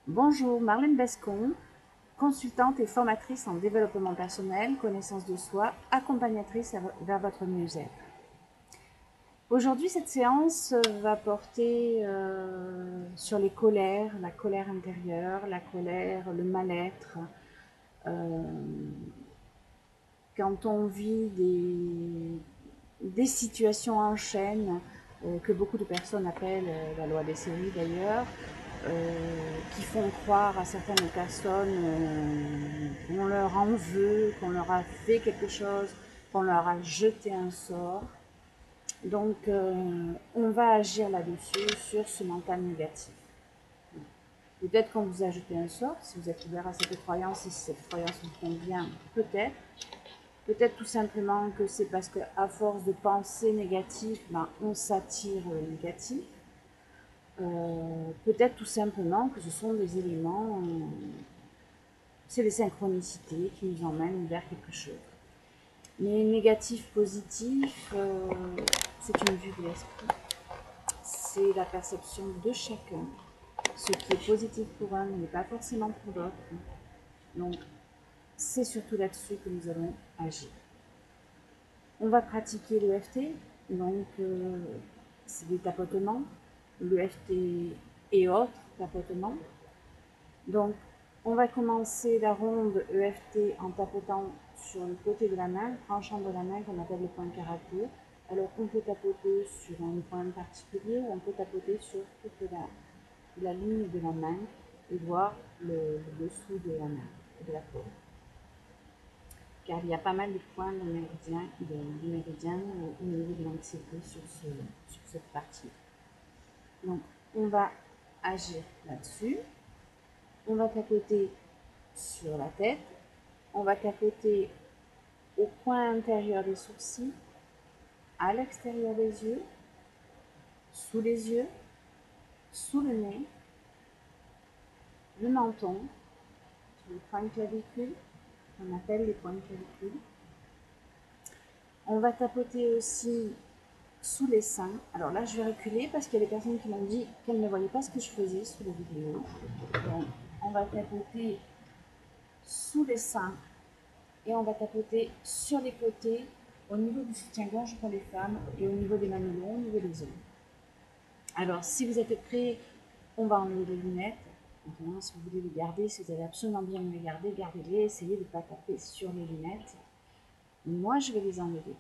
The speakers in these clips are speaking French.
Bonjour, Marlène Bescon, consultante et formatrice en développement personnel, connaissance de soi, accompagnatrice vers votre mieux-être. Aujourd'hui, cette séance va porter sur les colères, la colère intérieure, la colère, le mal-être. Euh, Quand on vit des situations en chaîne, que beaucoup de personnes appellent la loi des séries d'ailleurs, qui font croire à certaines personnes qu'on leur en veut, qu'on leur a fait quelque chose, qu'on leur a jeté un sort. Donc, on va agir là-dessus, sur ce mental négatif. Peut-être qu'on vous a jeté un sort, si vous êtes ouvert à cette croyance, et si cette croyance vous convient, peut-être. Peut-être tout simplement que c'est parce qu'à force de penser négatif, ben, on s'attire le négatif. Peut-être tout simplement que ce sont des éléments, c'est les synchronicités qui nous emmènent vers quelque chose. Mais négatif, positif, c'est une vue de l'esprit. C'est la perception de chacun. Ce qui est positif pour un n'est pas forcément pour d'autres. Donc, c'est surtout là-dessus que nous allons agir. On va pratiquer l'EFT, donc c'est des tapotements, l'EFT et autres tapotements. Donc, on va commencer la ronde EFT en tapotant sur le côté de la main, tranchant de la main qu'on appelle le point caractère. Alors, on peut tapoter sur un point particulier ou on peut tapoter sur toute la ligne de la main et voir le dessous de la main, de la paume. Car il y a pas mal de points de méridien au niveau de l'anxiété sur cette partie. Donc, on va agir là-dessus. On va tapoter sur la tête. On va tapoter au coin intérieur des sourcils, à l'extérieur des yeux, sous les yeux, sous le nez, le menton, sur les points de clavicule, qu'on appelle les points de clavicule. On va tapoter aussi sous les seins. Alors là, je vais reculer parce qu'il y a des personnes qui m'ont dit qu'elles ne voyaient pas ce que je faisais sur la vidéo. Donc, on va tapoter sous les seins et on va tapoter sur les côtés au niveau du soutien-gorge pour les femmes et au niveau des mamelons, au niveau des hommes. Alors, si vous êtes prêts, on va enlever les lunettes. Maintenant, si vous voulez les garder, si vous avez absolument bien les garder, gardez-les, essayez de ne pas taper sur les lunettes. Moi, je vais les enlever.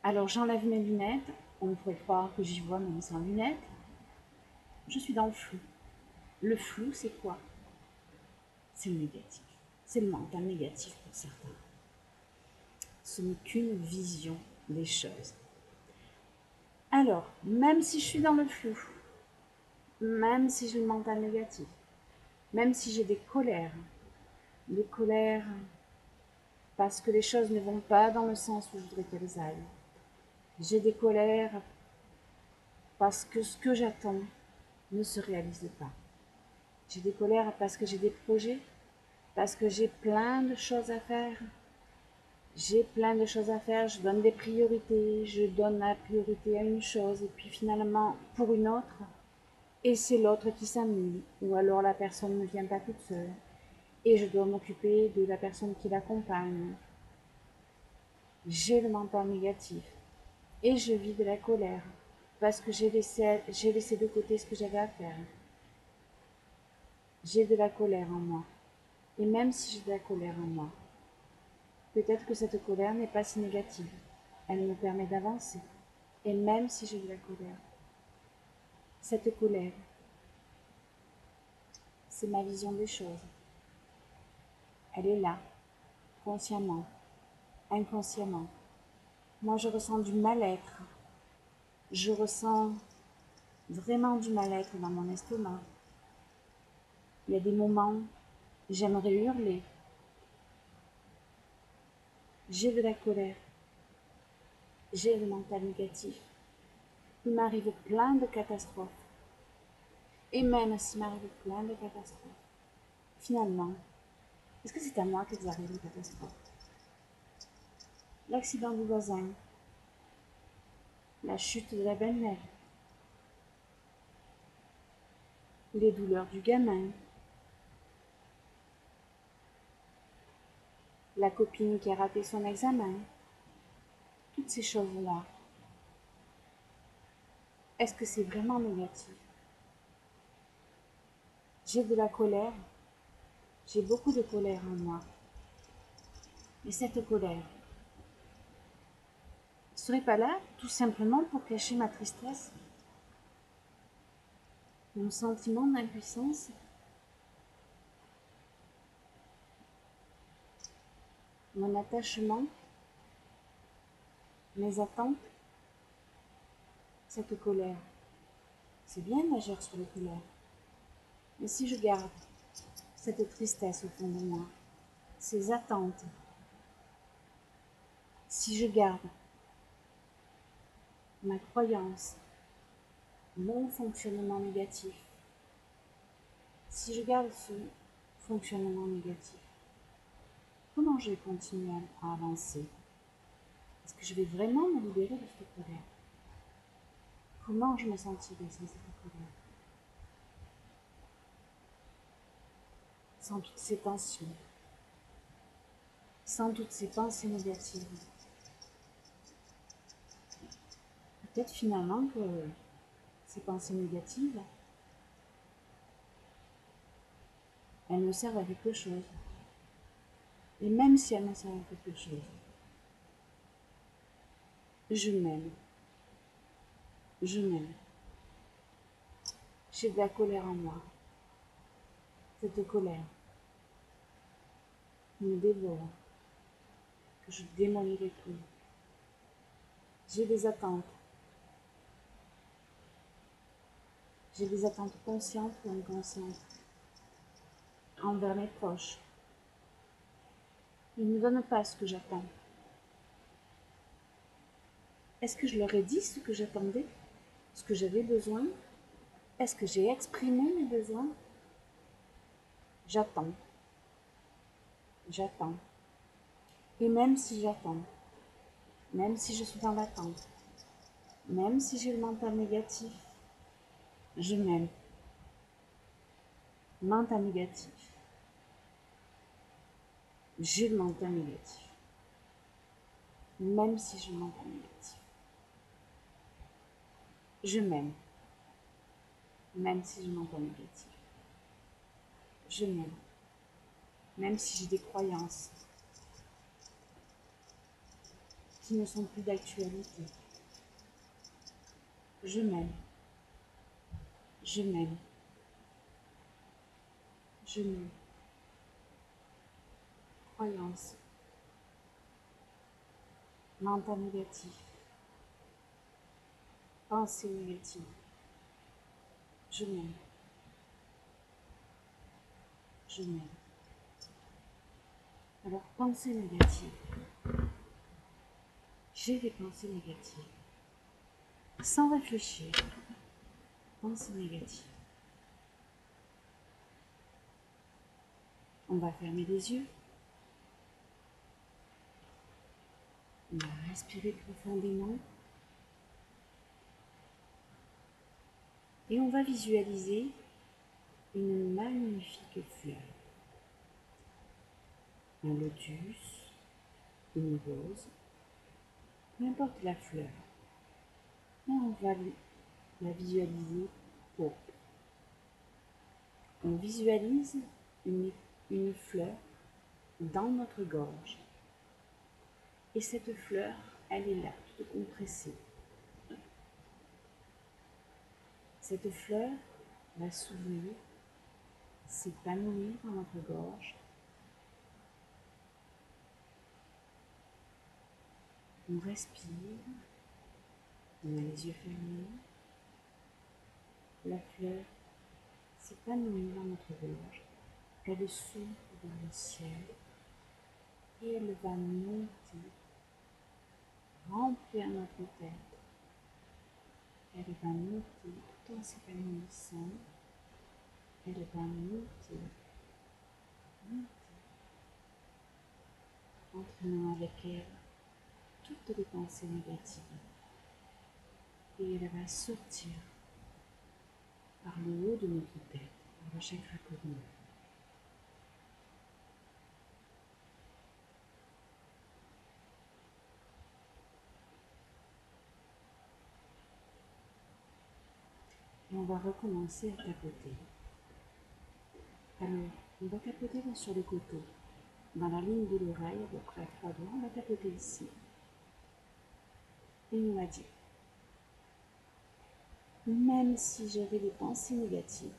Alors, j'enlève mes lunettes. On pourrait croire que j'y vois même sans lunettes. Je suis dans le flou. Le flou, c'est quoi? C'est le négatif. C'est le mental négatif pour certains. Ce n'est qu'une vision des choses. Alors, même si je suis dans le flou, même si j'ai le mental négatif, même si j'ai des colères parce que les choses ne vont pas dans le sens où je voudrais qu'elles aillent, j'ai des colères parce que ce que j'attends ne se réalise pas, j'ai des colères parce que j'ai des projets, parce que j'ai plein de choses à faire, je donne des priorités, je donne la priorité à une chose et puis finalement pour une autre, et c'est l'autre qui s'annule, ou alors la personne ne vient pas toute seule, et je dois m'occuper de la personne qui l'accompagne. J'ai le mental négatif, et je vis de la colère, parce que j'ai laissé de côté ce que j'avais à faire. J'ai de la colère en moi, et même si j'ai de la colère en moi, peut-être que cette colère n'est pas si négative, elle me permet d'avancer, et même si j'ai de la colère, cette colère, c'est ma vision des choses. Elle est là, consciemment, inconsciemment. Moi, je ressens du mal-être. Je ressens vraiment du mal-être dans mon estomac. Il y a des moments, j'aimerais hurler. J'ai de la colère. J'ai le mental négatif. Il m'arrive plein de catastrophes. Et même s'il m'arrive plein de catastrophes, finalement, est-ce que c'est à moi qu'elles arrivent les catastrophes? L'accident du voisin, la chute de la belle-mère, les douleurs du gamin, la copine qui a raté son examen, toutes ces choses-là. Est-ce que c'est vraiment négatif? J'ai de la colère, j'ai beaucoup de colère en moi. Et cette colère ne serait pas là tout simplement pour cacher ma tristesse, mon sentiment d'impuissance, mon attachement, mes attentes, cette colère. C'est bien d'agir sur la colère. Mais si je garde cette tristesse au fond de moi, ces attentes, si je garde ma croyance, mon fonctionnement négatif, si je garde ce fonctionnement négatif, comment je vais continuer à avancer? Est-ce que je vais vraiment me libérer de cette colère? Comment je me sentirai sans cette colère? Sans toutes ces tensions, sans toutes ces pensées négatives. Peut-être finalement que ces pensées négatives, elles me servent à quelque chose. Et même si elles me servent à quelque chose, je m'aime. Je m'aime. J'ai de la colère en moi. Cette colère me dévore, que je démolirai tout. J'ai des attentes. J'ai des attentes conscientes ou inconscientes envers mes proches. Ils ne me donnent pas ce que j'attends. Est-ce que je leur ai dit ce que j'attendais? Ce que j'avais besoin? Est-ce que j'ai exprimé mes besoins? J'attends. J'attends. Et même si j'attends, même si je suis dans l'attente, même si j'ai le mental négatif, je m'aime. Mental négatif. J'ai le mental négatif. Même si j'ai le mental négatif. Je m'aime. Même si j'ai le mental négatif. Je m'aime. Même si j'ai des croyances qui ne sont plus d'actualité. Je m'aime. Je m'aime. Je m'aime. Croyances. Mental négatif. Pensée négative. Je m'aime. Je m'aime. Alors, pensée négative. J'ai des pensées négatives. Sans réfléchir. Pensée négative. On va fermer les yeux. On va respirer profondément. Et on va visualiser une magnifique fleur. Un lotus, une rose, peu importe la fleur. Et on va la visualiser pourpre. On visualise une fleur dans notre gorge. Et cette fleur, elle est là, toute compressée. Cette fleur va s'ouvrir, s'épanouir dans notre gorge. On respire, on a les yeux fermés. La fleur s'épanouit dans notre gorge. Elle s'ouvre dans le ciel et elle va monter, remplir notre tête. Elle va monter tout en s'épanouissant. Elle va monter, entraînant avec elle toutes les pensées négatives. Et elle va sortir par le haut de notre tête, par le chakra cosmique. Et on va recommencer à tapoter. Alors, on va tapoter sur les côtés. Dans la ligne de l'oreille, à peu près à 3 doigts, on va tapoter ici. Et on va dire, même si j'avais des pensées négatives,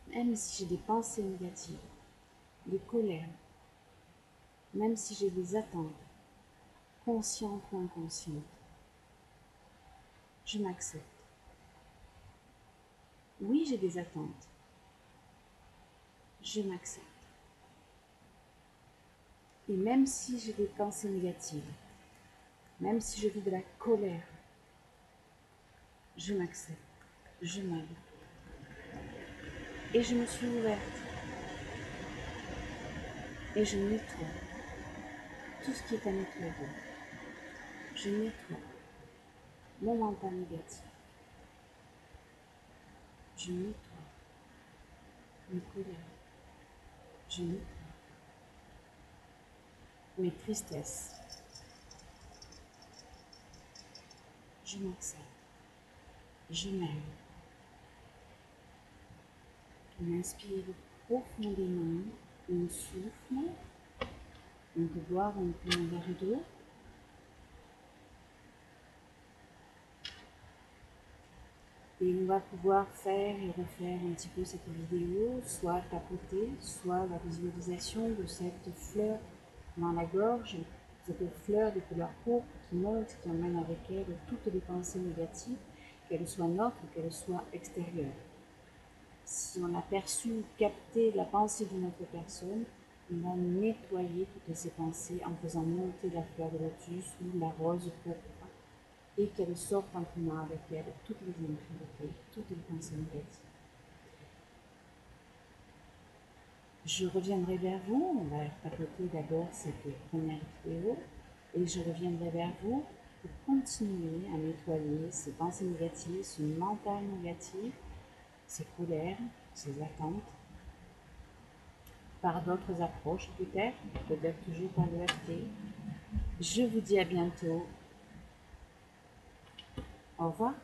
même si j'ai des pensées négatives, des colères, même si j'ai des attentes, conscientes ou inconscientes, je m'accepte. Oui, j'ai des attentes. Je m'accepte. Et même si j'ai des pensées négatives, même si je vis de la colère, je m'accepte, je m'aime. Et je me suis ouverte. Et je nettoie tout ce qui est à nettoyer. Je nettoie mon mental négatif. Je nettoie mes colères. Je nettoie mes tristesses. Je m'accepte. Je m'aime. On inspire profondément, on souffle. On peut boire un peu un verre d'eau. Et on va pouvoir faire et refaire un petit peu cette vidéo, soit tapoter, soit la visualisation de cette fleur dans la gorge, cette fleur de couleur pourpre qui monte, qui emmène avec elle toutes les pensées négatives, qu'elles soient nôtres ou qu'elles soient extérieures. Si on a perçu, capté la pensée d'une autre personne, on va nettoyer toutes ces pensées en faisant monter la fleur de lotus ou la rose pourpre et qu'elle sorte en prenant avec elle toutes les impuretés, toutes les pensées négatives. Je reviendrai vers vous, on va papoter d'abord cette première vidéo, et je reviendrai vers vous pour continuer à nettoyer ces pensées négatives, ce mental négatif, ces colères, ces attentes, par d'autres approches peut-être toujours par l'EFT. Je vous dis à bientôt. Au revoir.